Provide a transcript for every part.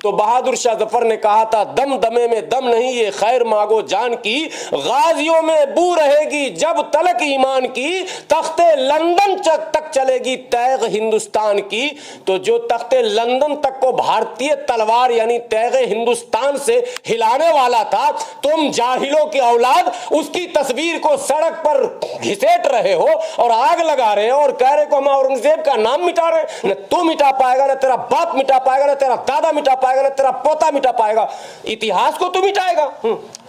तो बहादुर शाह जफर ने कहा था, दम दमे में दम नहीं ये खैर मांगो जान की, गाजियों में बू रहेगी जब तलक ईमान की, तख्ते लंदन तक चलेगी तैग हिंदुस्तान की। तो जो तख्ते लंदन तक को भारतीय तलवार यानी तैग हिंदुस्तान से हिलाने वाला था, तुम जाहिलों की औलाद उसकी तस्वीर को सड़क पर घिसेट रहे हो और आग लगा रहे हो और कह रहे हो हम औरंगजेब का नाम मिटा रहे हैं। न तू मिटा पाएगा, न तेरा बाप मिटा पाएगा, न तेरा दादा मिटा पाएगा, न तेरा पोता मिटा पाएगा, इतिहास को तू मिटाएगा।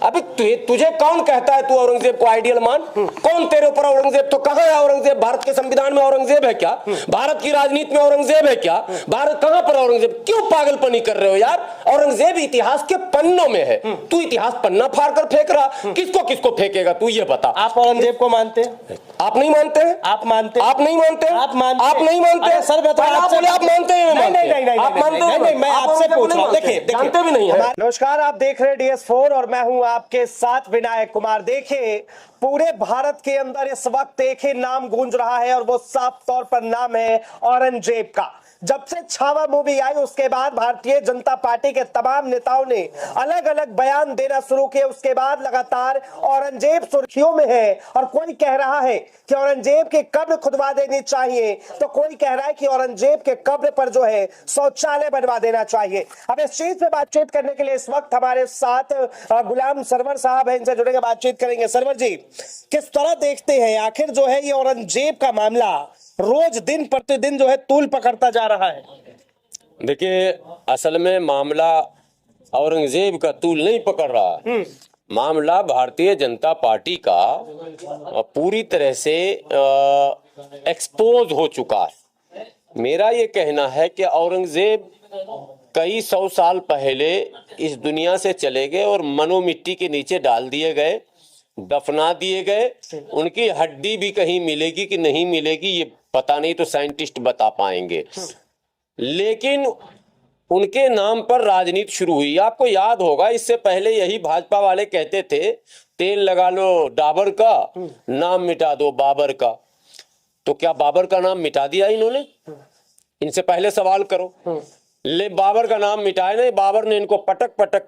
अभी तुझे कौन कहता है तू औरंगजेब को आइडियल मान? कौन तेरे ऊपर औरंगजेब? तो कहां है औरंगजेब? भारत के संविधान में औरंगजेब है क्या? भारत की राजनीति में औरंगजेब है क्या? भारत कहां पर औरंगजेब? क्यों पागलपनी कर रहे हो यार? औरंगजेब इतिहास के पन्नों में है, तू इतिहास पन्ना फाड़ कर फेंक रहा। किसको किसको फेंकेगा तू ये बता। आप औरंगजेब को मानते हैं? आप नहीं मानते हैं? आप मानते? आप नहीं मानते? आप मानते? आप नहीं मानते? सर बताओ, आप बोले आप मानते हैं? नहीं, आप मानते हैं? मैं आपसे पूछ रहा हूं। देखिए, जानते भी नहीं है। नमस्कार, आप देख रहे हैं DS4 और मैं हूं आपके साथ विनायक कुमार। देखिए, पूरे भारत के अंदर इस वक्त एक ही नाम गूंज रहा है और वो साफ तौर पर नाम है औरंगजेब का। जब से छावा मूवी आई उसके बाद भारतीय जनता पार्टी के तमाम नेताओं ने अलग अलग बयान देना शुरू किए। उसके बाद लगातार औरंगजेब सुर्खियों में है और कोई कह रहा है कि औरंगजेब की कब्र खुदवा देनी चाहिए, तो कोई कह रहा है कि औरंगजेब के कब्र पर जो है शौचालय बनवा देना चाहिए। अब इस चीज पे बातचीत करने के लिए इस वक्त हमारे साथ गुलाम सरवर साहब हैं, इनसे जुड़ेंगे, बातचीत करेंगे। सरवर जी, किस तरह देखते हैं आखिर जो है ये औरंगजेब का मामला रोज दिन प्रतिदिन जो है तूल पकड़ता जा रहा है? देखिए, असल में मामला औरंगजेब का तूल नहीं पकड़ रहा, मामला भारतीय जनता पार्टी का पूरी तरह से एक्सपोज हो चुका है। मेरा ये कहना है कि औरंगजेब कई 100 साल पहले इस दुनिया से चले गए और मनो मिट्टी के नीचे डाल दिए गए, दफना दिए गए। उनकी हड्डी भी कहीं मिलेगी कि नहीं मिलेगी ये पता नहीं, तो साइंटिस्ट बता पाएंगे। लेकिन उनके नाम पर राजनीति शुरू हुई। आपको याद होगा, इससे पहले यही भाजपा वाले कहते थे तेल लगा लो डाबर का, नाम मिटा दो बाबर का। तो क्या बाबर का नाम मिटा दिया इन्होंने? इनसे पहले सवाल करो। ले बाबर का नाम मिटाए नहीं, बाबर ने इनको पटक पटक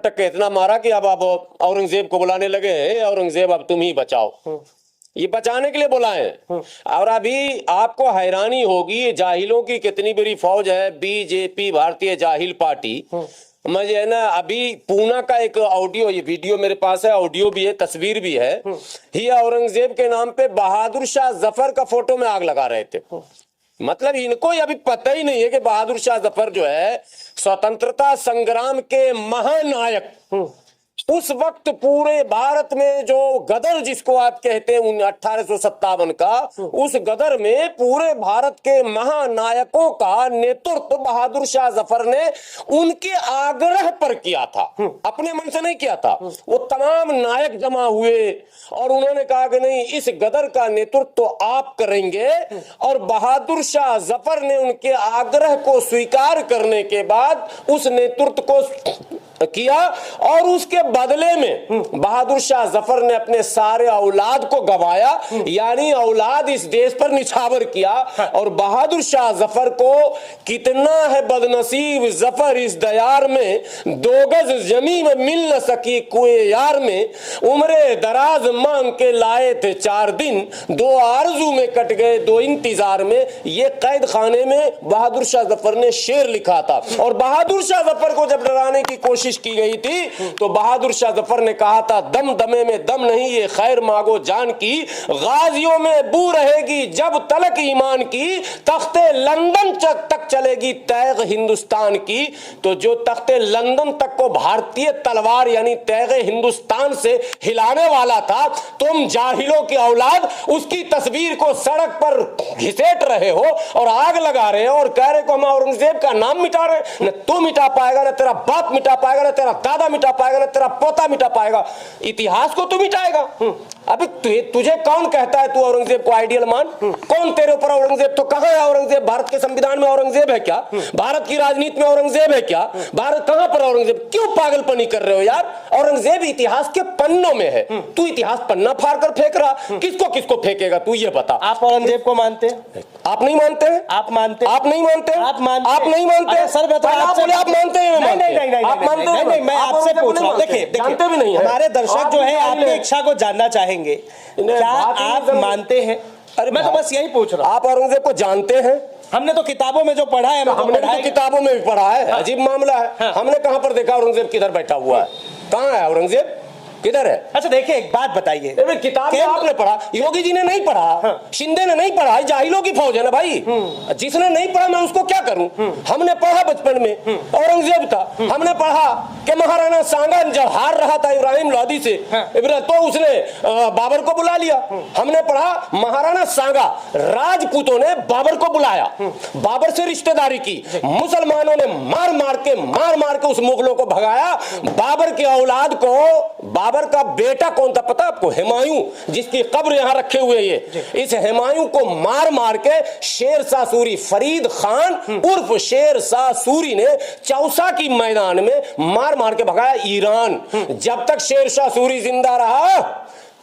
के इतना मारा कि अब औरंगजेब को बुलाने लगे, औरंगजेब अब तुम ही बचाओ। ये बचाने के लिए बुलाए। और अभी आपको हैरानी होगी, जाहिलों की कितनी बड़ी फौज है बीजेपी, भारतीय जाहिल पार्टी। मुझे है ना, अभी पूना का एक ऑडियो, ये वीडियो मेरे पास है, ऑडियो भी है, तस्वीर भी है। ही औरंगजेब के नाम पे बहादुर शाह जफर का फोटो में आग लगा रहे थे। मतलब इनको अभी पता ही नहीं है कि बहादुर शाह जफर जो है स्वतंत्रता संग्राम के महानायक, उस वक्त पूरे भारत में जो गदर जिसको आप कहते हैं 1857 का, उस गदर में पूरे भारत के महानायकों का नेतृत्व बहादुर शाह जफर ने उनके आग्रह पर किया था, अपने मन से नहीं किया था। वो तमाम नायक जमा हुए और उन्होंने कहा कि नहीं, इस गदर का नेतृत्व तो आप करेंगे। और बहादुर शाह जफर ने उनके आग्रह को स्वीकार करने के बाद उस नेतृत्व को किया और उसके बदले में बहादुर शाह जफर ने अपने सारे औलाद को गवाया, यानी औलाद इस देश पर निछावर किया। और बहादुर शाह जफर को कितना है बदनसीब जफर इस दयार में, 2 गज जमीन में मिल न सकी कुए यार में, उम्रे दराज मांग के लाए थे 4 दिन, 2 आरजू में कट गए 2 इंतजार में। ये कैद खाने में बहादुर शाह जफर ने शेर लिखा था। और बहादुर शाह जफर को जब डराने की कोशिश की गई थी तो बहादुर शाह जफर ने कहा था, दम दमे में दम नहीं ये खैर मांगो जान की, गाजियों में बू रहेगी जब तलक ईमान की, तख्ते लंदन तक चलेगी तैग हिंदुस्तान की। तो जो तख्ते लंदन तक को भारतीय तलवार यानी तैग हिंदुस्तान से हिलाने वाला था, तुम जाहिलों की औलाद उसकी तस्वीर को सड़क पर घिसेट रहे हो और आग लगा रहे हो और कह रहे हो हम औरंगजेब का नाम मिटा रहे हैं। न तू मिटा पाएगा, न तेरा बाप मिटा पाएगा, पाएगा, ना तेरा दादा मिटा पाएगा, ना तेरा पोता मिटा पाएगा। इतिहास को तू मिटाएगा? अभी तुझे कौन कहता है तू औरंगजेब को आइडियल मान? कौन तेरे ऊपर औरंगजेब? तो कहां है औरंगजेब? भारत के संविधान में औरंगजेब है क्या? भारत की राजनीति में औरंगजेब है क्या? भारत कहां पर औरंगजेब? क्यों पागलपनी कर रहे हो यार? औरंगजेब इतिहास के पन्नों में है, तू इतिहास पन्ना फाड़ कर फेंक रहा। किसको किसको फेंकेगा तू ये बता। आप औरंगजेब को मानते हैं? आप नहीं मानते हैं? आप मानते हैं? आप नहीं मानते हैं? आप मानते हैं? आप नहीं मानते हैं? सर मैं तो आप बोले आप मानते हैं, नहीं नहीं नहीं नहीं आप मानते हैं? नहीं, मैं आपसे पूछ रहा हूं। देखिए जानते भी नहीं है। हमारे दर्शक जो है आपकी इच्छा को जानना चाहेंगे, क्या आप मानते हैं? अरे मैं तो बस यही पूछ रहा हूं। आप औरंगजेब को जानते हैं? हमने तो किताबों में जो पढ़ा है, हमने तो किताबों में भी पढ़ा है। अजीब मामला है। हमने कहां पर देखा औरंगजेब किधर बैठा हुआ है? कहां है औरंगजेब? किधर है? अच्छा देखिए एक बात बताइए, किताब में आपने पढ़ा, योगी जी ने नहीं पढ़ा, शिंदे ने नहीं पढ़ा, जाहिलों की फौज है ना भाई। जिसने नहीं पढ़ा मैं उसको क्या करूं? हमने पढ़ा बचपन में औरंगजेब था, हमने पढ़ा कि महाराणा सांगा जब हार रहा था इब्राहिम लोदी से, तो उसने बाबर को बुला लिया। हमने पढ़ा महाराणा सांगा राजपूतों ने बाबर को बुलाया, बाबर से रिश्तेदारी की, मुसलमानों ने मार मार के उस मुगलों को भगाया। बाबर की औलाद को, बाबर का बेटा कौन था पता आपको? हुमायूं, जिसकी कब्र यहां रखे हुए ये, इस हुमायूं को मार मार के शेर शाह सूरी, फरीद खान उर्फ शेर शाह सूरी ने चौसा की मैदान में मार मार के भगाया ईरान। जब तक शेर शाह सूरी जिंदा रहा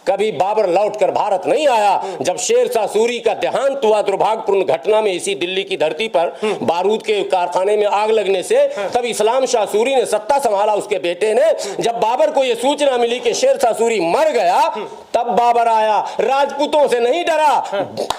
कभी बाबर लौटकर भारत नहीं आया। जब शेर शाह सूरी का देहांत हुआ दुर्भाग्यपूर्ण घटना में इसी दिल्ली की धरती पर बारूद के कारखाने में आग लगने से, तब इस्लाम शाह सूरी ने सत्ता संभाला, उसके बेटे ने। जब बाबर को यह सूचना मिली कि शेर शाह सूरी मर गया, तब बाबर आया। राजपूतों से नहीं डरा,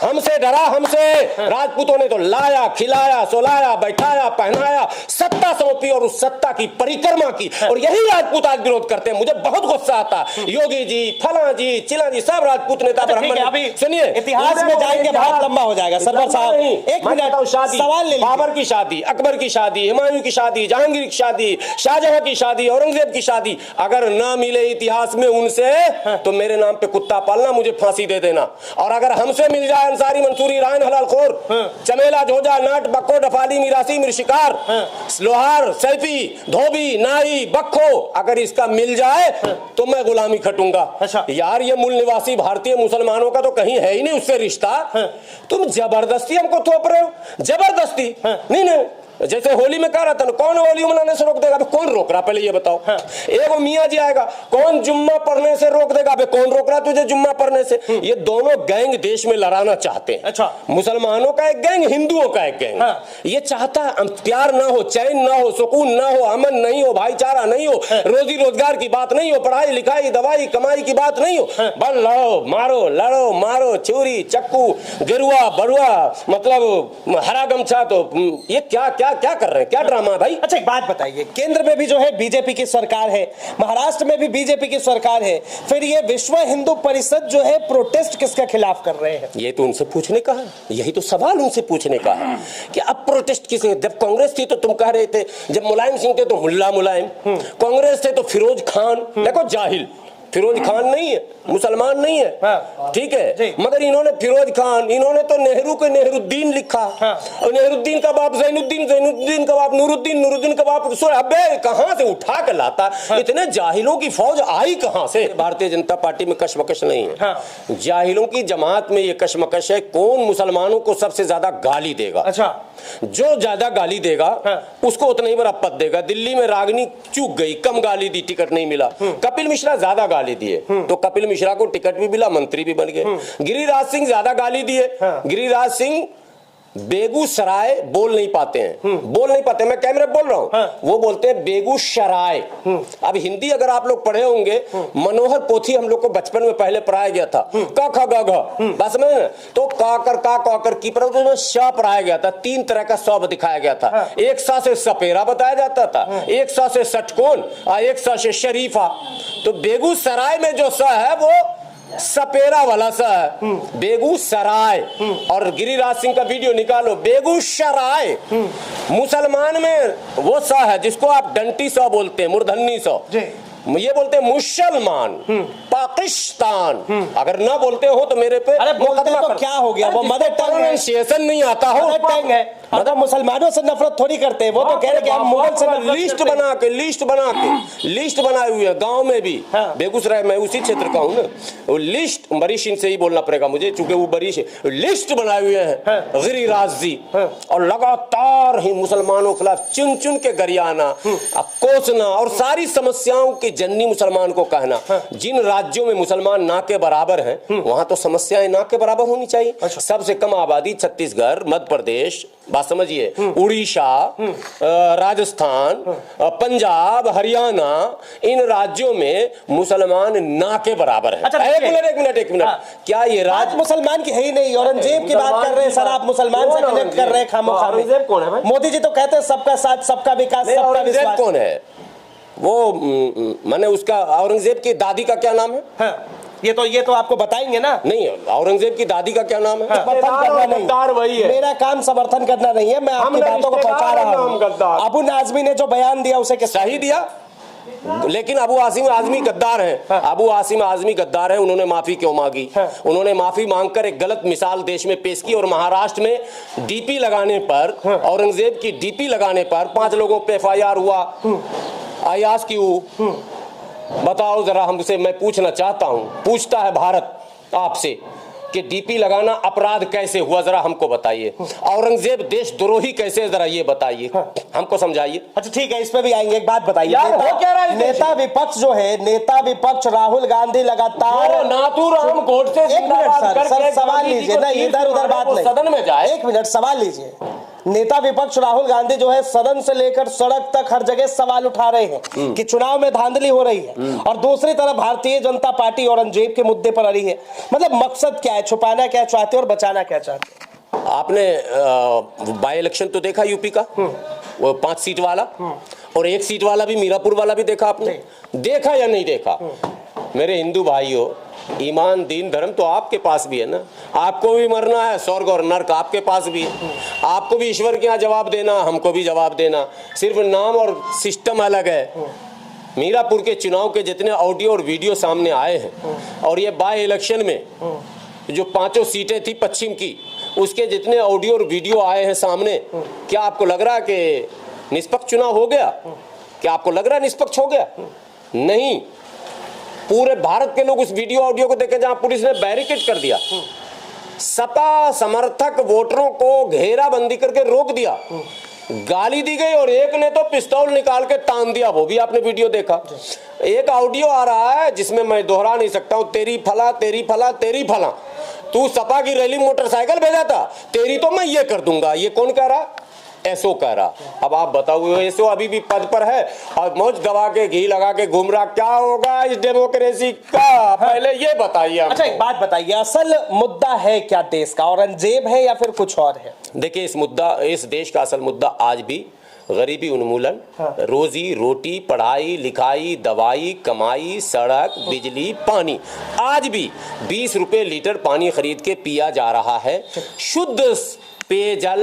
हमसे डरा, हमसे। राजपूतों ने तो लाया, खिलाया, सोलाया, बैठाया, पहनाया, सत्ता सौंपी और उस सत्ता की परिक्रमा की। और यही राजपूत आज विरोध करते हैं। मुझे बहुत गुस्सा आता। योगी जी, फला जी, चिला जी, सब राजपूत नेता ब्राह्मण। अभी सुनिए, इतिहास में जाएंगे, बहुत लंबा हो जाएगा। सरवर साहब एक मिनट, शादी, सवाल ले लीजिए। बाबर की शादी, अकबर की शादी, हुमायूं की शादी, जहांगीर की शादी, शाहजहां की शादी, औरंगजेब की शादी, अगर ना मिले इतिहास में उनसे तो मेरे नाम पे कुत्ता पालना, मुझे फांसी दे देना। और अगर हमसे मिल जाए अंसारी, मंसूरी, रायन, हलाल खोर, चमेला, झोजा, नाट, बक्को, डफाली, मिरासी, मिर्शिकार, लोहार, सैफी, धोबी, नाई, बक्खो, अगर इसका मिल जाए तो मैं गुलामी खटूंगा। अच्छा यार ये मूल निवासी भारतीय मुसलमानों का तो कहीं है ही नहीं उससे रिश्ता। तुम जबरदस्ती हमको थोप रहे हो, जबरदस्ती। नहीं, जैसे होली में कह रहा था ना, कौन होली मनाने से रोक देगा? कौन रोक रहा पहले ये बताओ। एक मियाँ जी आएगा, कौन जुम्मा पढ़ने से रोक देगा? कौन रोक रहा तुझे जुम्मा पढ़ने से? ये दोनों गैंग देश में लड़ाना चाहते हैं। अच्छा, मुसलमानों का एक गैंग, हिंदुओं का एक गैंग। ये चाहता है प्यार ना हो, चैन ना हो, सुकून ना हो, अमन नहीं हो, भाईचारा नहीं हो, रोजी रोजगार की बात नहीं हो, पढ़ाई लिखाई दवाई कमाई की बात नहीं हो। बस लड़ो मारो, लड़ो मारो, छुरी चक्कू गिरुआ बरुआ, मतलब हरा गमछा। तो ये क्या क्या क्या कर रहे हैं? क्या ड्रामा है भाई? अच्छा एक बात बताइए, केंद्र में भी जो है बीजेपी की सरकार है, महाराष्ट्र में भी बीजेपी की सरकार है, फिर ये विश्व हिंदू परिषद जो है प्रोटेस्ट किसके खिलाफ कर रहे हैं? ये तो उनसे पूछने का है, यही तो सवाल उनसे पूछने का है कि अब प्रोटेस्ट किसे? जब कांग्रेस थी तो तुम कह रहे थे, जब मुलायम सिंह थे तो मुल्ला मुलायम, कांग्रेस थे तो फिरोज खान। देखो जाहिल, फिरोज खान नहीं है, मुसलमान नहीं है, ठीक है, मगर इन्होंने फिरोज खान, इन्होंने तो नेहरू के नेहरूद्दीन लिखा। और नेहरूद्दीन का बाप जैनुद्दीन, जैनुद्दीन का बाप नूरुद्दीन, नूरुद्दीन का बाप। अबे कहां से उठा कर लाता? इतने जाहिलों की फौज आई कहां से? भारतीय जनता पार्टी में कशमकश नहीं है, जाहिलों की जमात में ये कशमकश है। कौन मुसलमानों को सबसे ज्यादा गाली देगा? अच्छा, जो ज्यादा गाली देगा उसको उतना ही बड़ा पद देगा। दिल्ली में रागनी चूक गई, कम गाली दी, टिकट नहीं मिला। कपिल मिश्रा ज्यादा गाली दिए तो कपिल मिश्रा को टिकट भी मिला, मंत्री भी बन गए। गिरिराज सिंह ज्यादा गाली दिए, गिरिराज सिंह बेगूसराय बोल नहीं पाते हैं, बोल नहीं पाते, मैं कैमरे बोल रहा हूं, वो बोलते हैं बेगूसराय। अब हिंदी अगर आप लोग पढ़े होंगे, मनोहर पोथी हम लोग को बचपन में पहले पढ़ाया गया था, क ख ग घ, बस में तो का की पर श पढ़ाया गया था। 3 तरह का स दिखाया गया था। एक सा से सपेरा बताया जाता था, एक सा से षटकोण और एक सा से शरीफा। तो बेगूसराय में जो स है वो सपेरा वाला सा है, बेगूसराय। और गिरिराज सिंह का वीडियो निकालो, बेगूसराय। मुसलमान में वो सा है जिसको आप डंटी सा बोलते हैं, मूर्धन्य सा, ये बोलते हैं मुसलमान, पाकिस्तान। अगर ना बोलते हो तो मेरे पे अरे बोलते तो क्या हो गया? वो मदर टंग प्रोनाउंसिएशन नहीं आता हो, टंग है। मतलब मुसलमानों से नफरत थोड़ी करते हैं, वो तो कह रहे कि हम मुगल से नफरत लिस्ट करते हैं। लिस्ट बनाए हुए हैं गांव में भी। हाँ। बेगूसराय में उसी क्षेत्र का हूं ना, वो लिस्ट बरीशिन से ही बोलना पड़ेगा मुझे क्योंकि वो बरीश लिस्ट बनाए हुए हैं हाँ। गिरिराज जी। हाँ। और लगातार ही मुसलमानों के खिलाफ चुन चुन के गरियाना, कोसना और सारी समस्याओं की जननी मुसलमान को कहना। जिन राज्यों में मुसलमान ना के बराबर हैं वहां तो समस्याएं ना के बराबर होनी चाहिए। अच्छा। सबसे कम आबादी छत्तीसगढ़, मध्य प्रदेश, बात समझिए, उड़ीसा, राजस्थान, पंजाब, हरियाणा, इन राज्यों में मुसलमान ना के बराबर है। अच्छा, एक मिनट हाँ। क्या ये बात राज्य मुसलमान की है ही नहीं। औरंगजेब की बात कर रहे हैं सर, आप मुसलमान से कनेक्ट कर रहे हैं खामोखा में। औरंगजेब कौन है भाई? मोदी जी तो कहते हैं सबका साथ, सबका विकास, सबका औरंगजेब विश्वास। कौन है वो? माने उसका औरंगजेब की दादी का क्या नाम है? हाँ, ये तो आपको बताएंगे ना। नहीं, औरंगजेब की दादी का क्या नाम है? समर्थन करना नहीं, गद्दार वही है। मेरा काम समर्थन करना नहीं है, मैं आपकी हमने बातों को पहुंचा रहा हूँ। गद्दार अबू आजमी ने जो बयान दिया उसे सही दिया, लेकिन अबू आसिम आजमी गद्दार है। हाँ। अबू आसिम आजमी गद्दार है। उन्होंने माफी क्यों मांगी? हाँ। उन्होंने माफी मांगकर एक गलत मिसाल देश में पेश की और महाराष्ट्र में डीपी लगाने पर, औरंगजेब की डीपी लगाने पर 5 लोगों पे FIR हुआ। अयास क्यों? बताओ जरा, हमसे मैं पूछना चाहता हूं, पूछता है भारत आपसे कि डीपी लगाना अपराध कैसे हुआ, जरा हमको बताइए। औरंगजेब देशद्रोही कैसे, जरा ये बताइए, हमको समझाइए। अच्छा ठीक है, इस पे भी आएंगे। एक बात बताइए, यार, हो क्या रहा है इस देश नेता विपक्ष जो है, नेता विपक्ष राहुल गांधी लगातार नाथूराम गोडसे एक मिनट सर सवाल लीजिए ना, इधर उधर बात नहीं, सदन में जाए। एक मिनट सवाल लीजिए। नेता विपक्ष राहुल गांधी जो है सदन से लेकर सड़क तक हर जगह सवाल उठा रहे हैं कि चुनाव में धांधली हो रही है, और दूसरी तरफ भारतीय जनता पार्टी औरंगजेब के मुद्दे पर अड़ी है। मतलब मकसद क्या है? छुपाना क्या चाहते हैं और बचाना क्या चाहते हैं? आपने बाई इलेक्शन तो देखा यूपी का, वो 5 सीट वाला, और 1 सीट वाला भी, मीरापुर वाला भी देखा आपने? देखा या नहीं देखा? मेरे हिंदू भाइयों, ईमान दीन धर्म तो आपके पास भी है ना। आपको भी मरना है, स्वर्ग और नर्क आपके पास भी है। आपको भी ईश्वर के यहाँ जवाब देना, हमको भी जवाब देना, सिर्फ नाम और सिस्टम अलग है। मीरापुर के चुनाव के जितने ऑडियो और वीडियो सामने आए हैं, और ये बाय इलेक्शन में जो 5 सीटें थी पश्चिम की, उसके जितने ऑडियो और वीडियो आए हैं सामने, क्या आपको लग रहा है कि निष्पक्ष चुनाव हो गया? क्या आपको लग रहा है निष्पक्ष हो गया? नहीं। पूरे भारत के लोग उस वीडियो ऑडियो को देखे जहां पुलिस ने बैरिकेड कर दिया, सपा समर्थक वोटरों को घेराबंदी करके रोक दिया, गाली दी गई, और एक ने तो पिस्तौल निकाल के तान दिया। वो भी आपने वीडियो देखा। एक ऑडियो आ रहा है जिसमें मैं दोहरा नहीं सकता हूं, तेरी फला तेरी फला तेरी फला, तू सपा की रैली मोटरसाइकिल भेजा था, तेरी तो मैं ये कर दूंगा। ये कौन कह रहा? ऐसो कह रहा। अब आप बताओ, ऐसो अभी भी पद पर है और मौज दबा के घी लगा के घूम रहा, क्या होगा इस डेमोक्रेसी का? पहले ये बताइए। अच्छा एक बात बताइए, असल मुद्दा है क्या देश का? औरंगजेब है या फिर कुछ और है? देखिए, इस देश का असल मुद्दा आज भी गरीबी उन्मूलन, रोजी रोटी, पढ़ाई लिखाई, दवाई, कमाई, सड़क, बिजली, पानी। आज भी 20 रुपए लीटर पानी खरीद के पिया जा रहा है। शुद्ध पेयजल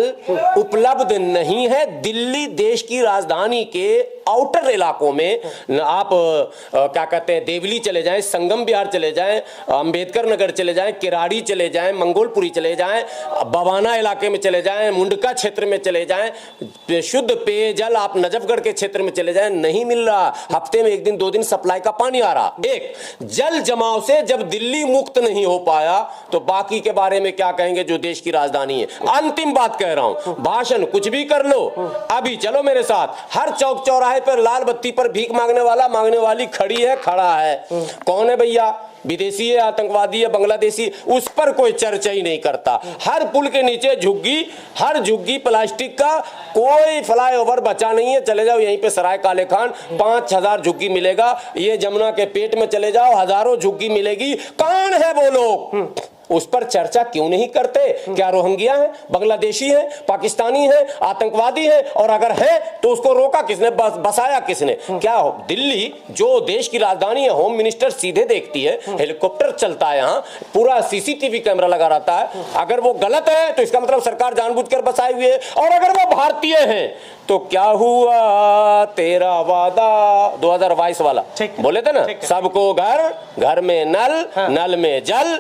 उपलब्ध नहीं है। दिल्ली देश की राजधानी के आउटर इलाकों में आप क्या कहते हैं, देवली चले जाएं, संगम विहार चले जाएं, अंबेडकर नगर चले जाएं, किराड़ी चले जाएं, मंगोलपुरी चले जाएं, बवाना इलाके में चले जाएं, मुंडका क्षेत्र में चले जाएं, शुद्ध पेयजल आप नजफगढ़ के क्षेत्र में चले जाएं, नहीं मिल रहा। हफ्ते में 1 दिन 2 दिन सप्लाई का पानी आ रहा। एक जल जमाव से जब दिल्ली मुक्त नहीं हो पाया तो बाकी के बारे में क्या कहेंगे जो देश की राजधानी है। अंतिम बात कह रहा हूं, भाषण कुछ भी कर लो, अभी चलो मेरे साथ, हर चौक चौराहे पर लाल बत्ती पर भीख मांगने वाला मांगने वाली खड़ी है, खड़ा है। कौन है भैया? विदेशी है, आतंकवादी है, बांग्लादेशी, उस पर कोई चर्चा ही नहीं करता। हर पुल के नीचे झुग्गी, हर झुग्गी प्लास्टिक का, कोई फ्लाईओवर बचा नहीं है। चले जाओ यहीं पे सराय काले खान, 5000 झुग्गी मिलेगा। ये जमुना के पेट में चले जाओ, हजारों झुग्गी मिलेगी। कौन है वो लोग? उस पर चर्चा क्यों नहीं करते? क्या रोहिंग्या है, बांग्लादेशी है, पाकिस्तानी है, आतंकवादी है? और अगर है तो उसको रोका किसने, बसाया किसने? क्या दिल्ली जो देश की राजधानी है, होम मिनिस्टर सीधे देखती है, हेलीकॉप्टर चलता है, यहाँ पूरा CCTV कैमरा लगा रहता है। अगर वो गलत है तो इसका मतलब सरकार जानबूझकर बसाई हुई है, और अगर वो भारतीय है तो क्या हुआ तेरा वादा 2022 वाला? बोले थे ना, सबको घर, घर में नल, नल में जल,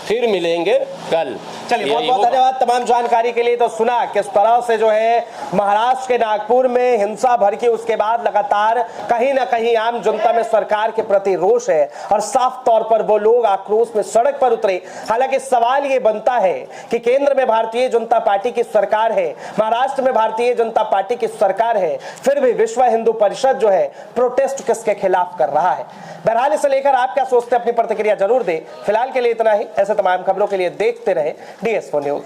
फिर मिलेंगे कल। चलिए, बहुत यही बहुत होगा। धन्यवाद तमाम जानकारी के लिए। तो सुना किस तरह से जो है महाराष्ट्र के नागपुर में हिंसा भड़की, उसके बाद लगातार कहीं ना कहीं आम जनता में सरकार के प्रति रोष है और साफ तौर पर वो लोग आक्रोश में सड़क पर उतरे। हालांकि सवाल ये बनता है कि केंद्र में भारतीय जनता पार्टी की सरकार है, महाराष्ट्र में भारतीय जनता पार्टी की सरकार है, फिर भी विश्व हिंदू परिषद जो है प्रोटेस्ट किसके खिलाफ कर रहा है। बहरहाल इसे लेकर आप क्या सोचते हैं, अपनी प्रतिक्रिया जरूर दें। फिलहाल के लिए इतना ही। ऐसे तमाम खबरों के लिए देखते रहे DS4 न्यूज।